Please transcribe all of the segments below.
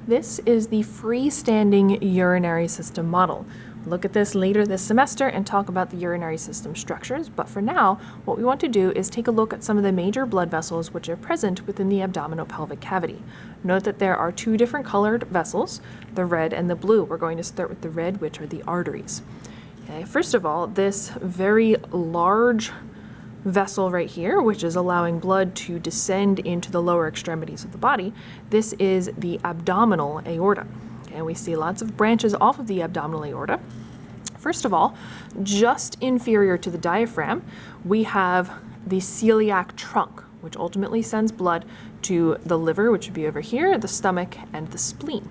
This is the freestanding urinary system model. We'll look at this later this semester and talk about the urinary system structures, but for now, what we want to do is take a look at some of the major blood vessels which are present within the abdominopelvic cavity. Note that there are two different colored vessels, the red and the blue. We're going to start with the red, which are the arteries. Okay, first of all, this very large vessel right here, which is allowing blood to descend into the lower extremities of the body, this is the abdominal aorta. And we see lots of branches off of the abdominal aorta. First of all, just inferior to the diaphragm, we have the celiac trunk, which ultimately sends blood to the liver, which would be over here, the stomach, and the spleen.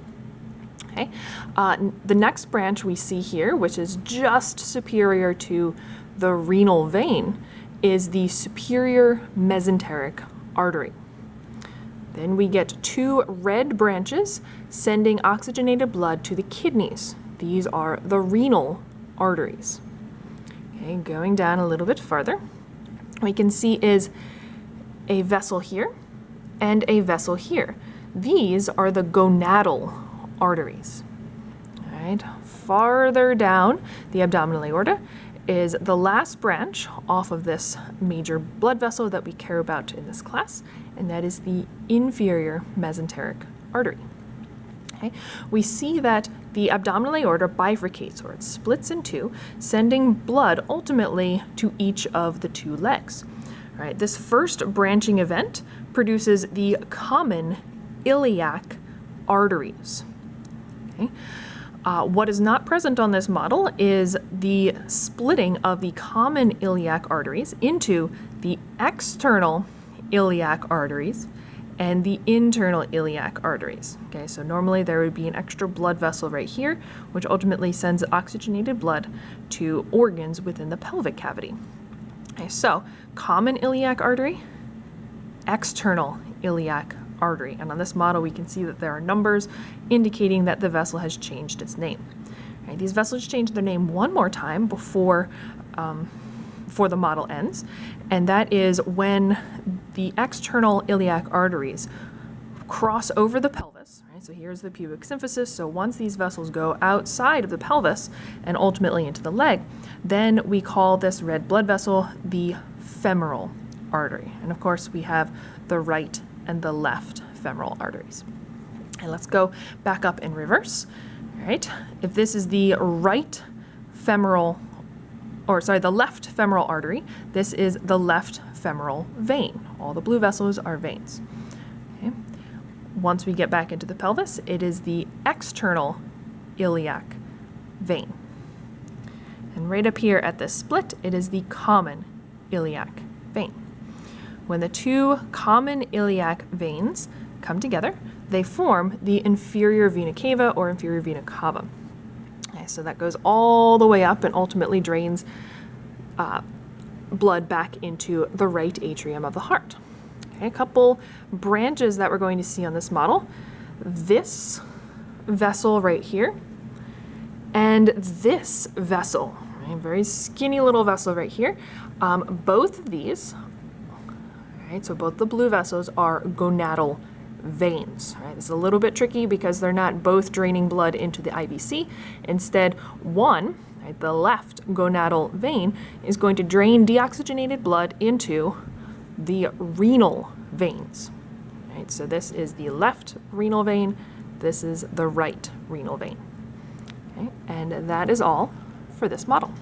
Okay. The next branch we see here, which is just superior to the renal vein, is the superior mesenteric artery. Then we get two red branches sending oxygenated blood to the kidneys. These are the renal arteries. Okay, going down a little bit farther, we can see is a vessel here and a vessel here. These are the gonadal arteries. All right, farther down the abdominal aorta is the last branch off of this major blood vessel that we care about in this class, and that is the inferior mesenteric artery. Okay. We see that the abdominal aorta bifurcates, or it splits in two, sending blood ultimately to each of the two legs. All right, this first branching event produces the common iliac arteries. Okay. What is not present on this model is the splitting of the common iliac arteries into the external iliac arteries and the internal iliac arteries. Okay, so normally there would be an extra blood vessel right here, which ultimately sends oxygenated blood to organs within the pelvic cavity. Okay, so common iliac artery, external iliac artery. And on this model, we can see that there are numbers indicating that the vessel has changed its name. Right, these vessels change their name one more time before the model ends, and that is when the external iliac arteries cross over the pelvis. Right, so here's the pubic symphysis. So once these vessels go outside of the pelvis and ultimately into the leg, then we call this red blood vessel the femoral artery. And of course, we have the right and the left femoral arteries. And let's go back up in reverse. All right, if this is the right femoral, the left femoral artery, this is the left femoral vein. All the blue vessels are veins. Okay. Once we get back into the pelvis, it is the external iliac vein. And right up here at this split, it is the common iliac vein. When the two common iliac veins come together, they form the inferior vena cava or inferior vena cava. Okay, so that goes all the way up and ultimately drains blood back into the right atrium of the heart. Okay, a couple branches that we're going to see on this model. This vessel right here and this vessel, right, very skinny little vessel right here. Both of these, right, so both the blue vessels are gonadal veins. Right? This is a little bit tricky because they're not both draining blood into the IVC. Instead, one, right, the left gonadal vein, is going to drain deoxygenated blood into the renal veins. Right? So this is the left renal vein. This is the right renal vein. Okay? And that is all for this model.